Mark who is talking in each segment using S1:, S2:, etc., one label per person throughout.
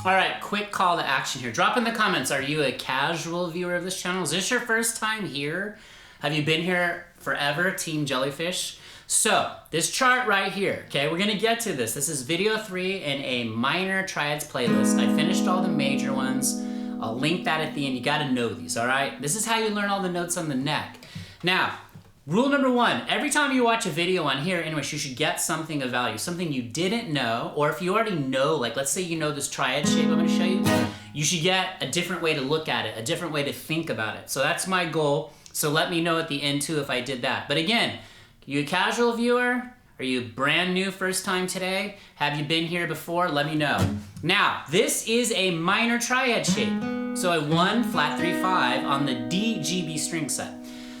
S1: All right, quick call to action here. Drop in the comments, are you a casual viewer of this channel? Is this your first time here? Have you been here forever, Team Jellyfish? So, this chart right here, okay, we're gonna get to this. This is video 3 in a minor triads playlist. I finished all the major ones. I'll link that at the end. You gotta know these, all right? This is how you learn all the notes on the neck. Now, rule number 1, every time you watch a video on here, anyways, you should get something of value, something you didn't know, or if you already know, like let's say you know this triad shape I'm gonna show you, you should get a different way to look at it, a different way to think about it. So that's my goal. So let me know at the end too if I did that. But again, you a casual viewer? Are you brand new first time today? Have you been here before? Let me know. Now, this is a minor triad shape. So a 1 flat 3 5 on the DGB string set.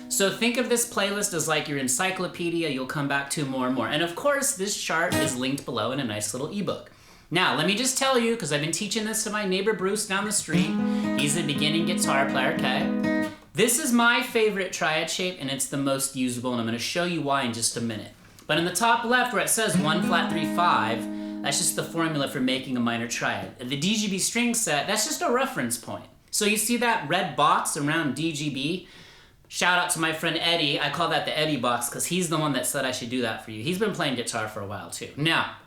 S1: So think of this playlist as like your encyclopedia you'll come back to more and more. And of course, this chart is linked below in a nice little ebook. Now, let me just tell you, because I've been teaching this to my neighbor Bruce down the street. He's a beginning guitar player, okay? This is my favorite triad shape, and it's the most usable, and I'm gonna show you why in just a minute. But in the top left where it says 1 flat 3 5, that's just the formula for making a minor triad. The DGB string set, that's just a reference point. So you see that red box around DGB? Shout out to my friend Eddie. I call that the Eddie box because he's the one that said I should do that for you. He's been playing guitar for a while too. Now,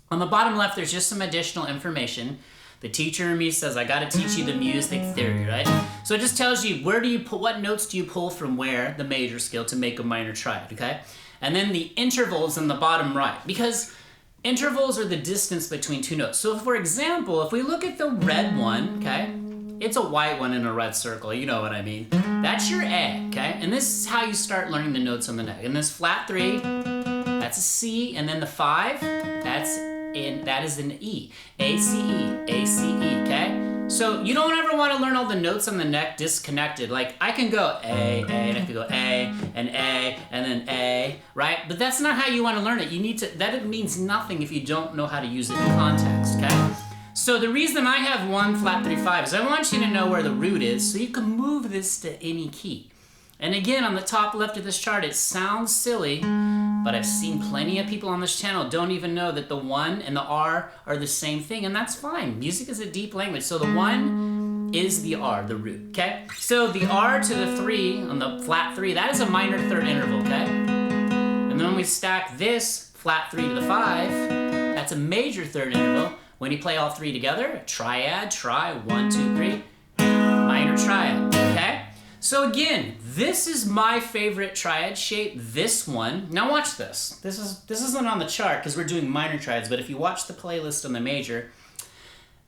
S1: on the bottom left, there's just some additional information. The teacher in me says, I gotta teach you the music theory, right? So it just tells you where do you pull, what notes do you pull from where, the major scale, to make a minor triad, okay? And then the intervals in the bottom right, because intervals are the distance between two notes. So for example, if we look at the red one, okay? It's a white one in a red circle, you know what I mean. That's your A, okay? And this is how you start learning the notes on the neck. And this flat 3, that's a C, and then the 5, that is an E. A, C, E, A, C, E, okay? So you don't ever want to learn all the notes on the neck disconnected. Like I can go A, and I can go A, and then A, right? But that's not how you want to learn it. You need to, that means nothing if you don't know how to use it in context, okay? So the reason I have 1 flat 3 5 is I want you to know where the root is so you can move this to any key. And again, on the top left of this chart, it sounds silly, but I've seen plenty of people on this channel don't even know that the 1 and the R are the same thing, and that's fine. Music is a deep language. So the 1 is the R, the root, okay? So the R to the 3 on the flat 3, that is a minor third interval, okay? And then when we stack this flat 3 to the 5, that's a major third interval. When you play all 3 together, triad, tri, 1, 2, 3, minor triad, okay? So again, this is my favorite triad shape, this one. Now watch this. This isn't on the chart because we're doing minor triads, but if you watch the playlist on the major,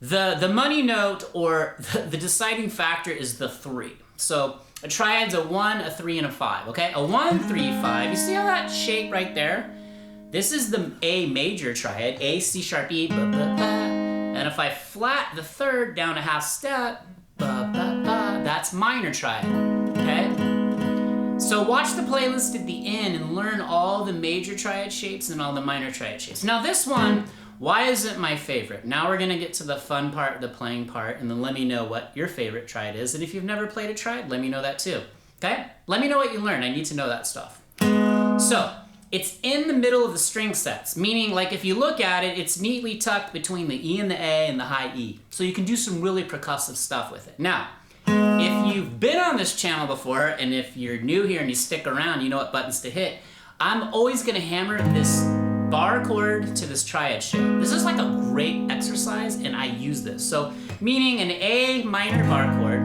S1: the money note or the deciding factor is the 3. So a triad's a 1, a 3, and a 5, okay? A 1, 3, 5. You see how that shape right there? This is the A major triad, A, C sharp, E, ba, ba, ba. And if I flat the third down a half step, ba, ba, ba, that's minor triad, okay? So watch the playlist at the end and learn all the major triad shapes and all the minor triad shapes. Now this one, why is it my favorite? Now we're gonna get to the fun part, the playing part, and then let me know what your favorite triad is. And if you've never played a triad, let me know that too, okay? Let me know what you learned. I need to know that stuff. So, it's in the middle of the string sets, meaning like if you look at it, it's neatly tucked between the E and the A and the high E. So you can do some really percussive stuff with it. Now, if you've been on this channel before, and if you're new here and you stick around, you know what buttons to hit. I'm always gonna hammer this bar chord to this triad shape. This is like a great exercise and I use this. So, meaning an A minor bar chord,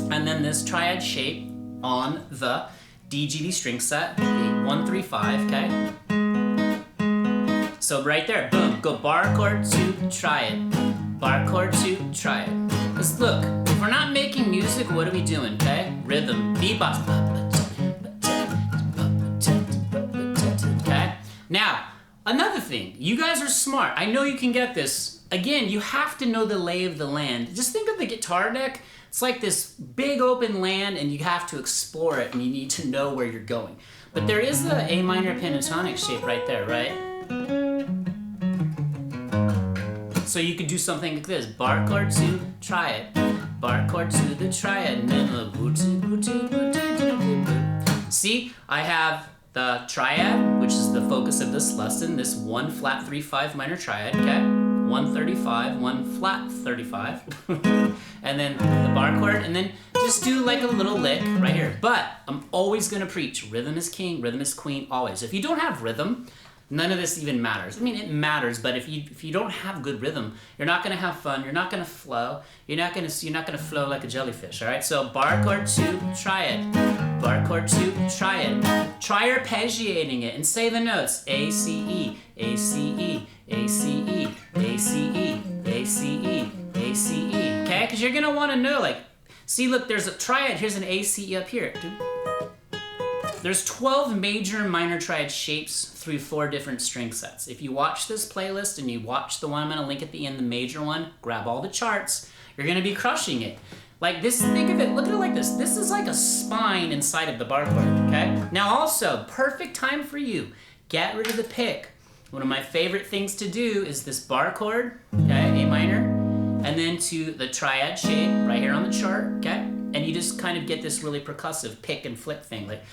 S1: and then this triad shape on the DGB string set, 8, 1, 3, 5, okay? So right there, boom, go bar chord to triad, bar chord to triad. Because look, if we're not making music, what are we doing, okay? Rhythm, beatbox, okay? Now, another thing, you guys are smart. I know you can get this. Again, you have to know the lay of the land. Just think of the guitar deck. It's like this big open land and you have to explore it and you need to know where you're going. But there is the A minor pentatonic shape right there, right? So you could do something like this. Bar chord to triad, bar chord to the triad, and then the see, I have the triad, which is the focus of this lesson, this 1 flat 3 5 minor triad, okay? 1, 135, 1 flat 35, and then the bar chord, and then just do like a little lick right here. But I'm always gonna preach, rhythm is king, rhythm is queen, always. If you don't have rhythm, none of this even matters. I mean, it matters, but if you don't have good rhythm, you're not gonna have fun, you're not gonna flow, you're not gonna flow like a jellyfish, all right? So bar chord 2, triad. Bar chord 2, triad. Try arpeggiating it and say the notes. A, C, E, A, C, E, A, C, E, A, C, E, A, C, E, A, C, E, okay? Because you're gonna wanna know, like, see, look, there's a triad, here's an A, C, E up here. There's 12 major and minor triad shapes through 4 different string sets. If you watch this playlist and you watch the one I'm gonna link at the end, the major one, grab all the charts, you're gonna be crushing it. Like this, think of it, look at it like this. This is like a spine inside of the bar chord, okay? Now also, perfect time for you, get rid of the pick. One of my favorite things to do is this bar chord, okay, A minor, and then to the triad shape right here on the chart, okay? And you just kind of get this really percussive pick and flick thing, like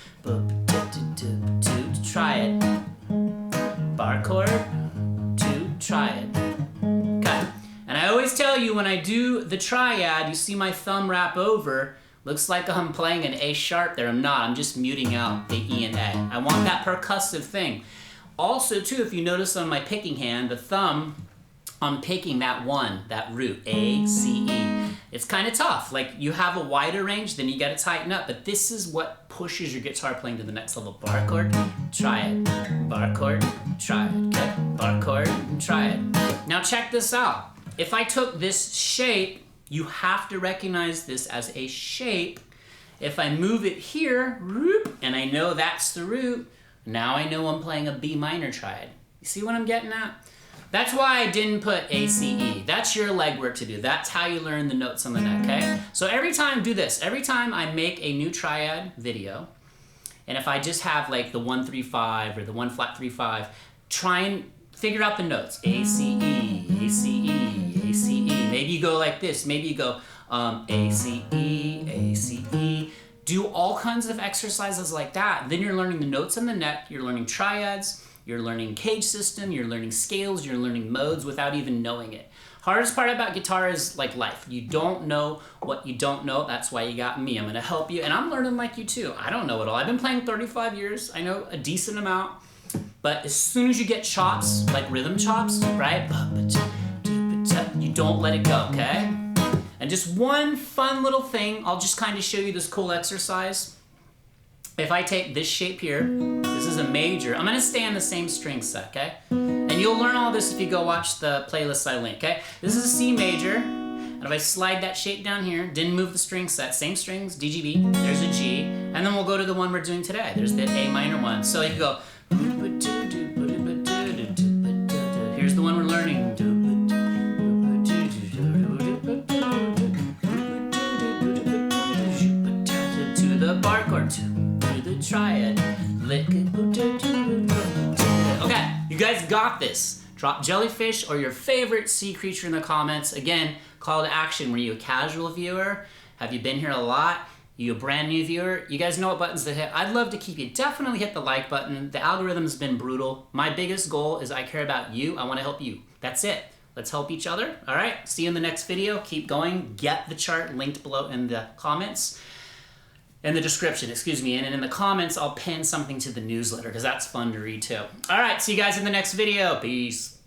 S1: triad, bar chord, 2, triad. Okay. And I always tell you when I do the triad, you see my thumb wrap over, looks like I'm playing an A sharp there. I'm not, I'm just muting out the E and A. I want that percussive thing. Also too, if you notice on my picking hand, the thumb, I'm picking that one, that root, A, C, E. It's kind of tough. Like you have a wider range, then you got to tighten up. But this is what pushes your guitar playing to the next level. Bar chord, triad, bar chord, triad, okay? Bar chord, triad. Now check this out. If I took this shape, you have to recognize this as a shape. If I move it here, and I know that's the root, now I know I'm playing a B minor triad. You see what I'm getting at? That's why I didn't put A, C, E. That's your legwork to do. That's how you learn the notes on the neck, okay? So every time, do this. Every time I make a new triad video, and if I just have like the 1-3-5 or the 1 flat 3-5, try and figure out the notes. A, C, E, A, C, E, A, C, E. Maybe you go like this. Maybe you go A, C, E, A, C, E. Do all kinds of exercises like that. Then you're learning the notes on the neck. You're learning triads. You're learning cage system, you're learning scales, you're learning modes without even knowing it. Hardest part about guitar is like life. You don't know what you don't know. That's why you got me. I'm gonna help you, and I'm learning like you too. I don't know it all. I've been playing 35 years. I know a decent amount, but as soon as you get chops, like rhythm chops, right? You don't let it go, okay? And just one fun little thing, I'll just kind of show you this cool exercise. If I take this shape here, this is a major. I'm gonna stay on the same string set, okay? And you'll learn all this if you go watch the playlist I link, okay? This is a C major, and if I slide that shape down here, didn't move the string set, same strings, DGB, there's a G, and then we'll go to the one we're doing today. There's the A minor one. So you can go, here's the one we're learning. To the bar chord, to the triad, lick. Okay, you guys got this. Drop Jellyfish or your favorite sea creature in the comments. Again, call to action. Were you a casual viewer? Have you been here a lot? You a brand new viewer? You guys know what buttons to hit. I'd love to keep you. Definitely hit the like button. The algorithm's been brutal. My biggest goal is I care about you. I want to help you. That's it. Let's help each other. All right, see you in the next video. Keep going. Get the chart linked below in the comments. In the description, excuse me, and in the comments, I'll pin something to the newsletter because that's fun to read too. All right, see you guys in the next video. Peace.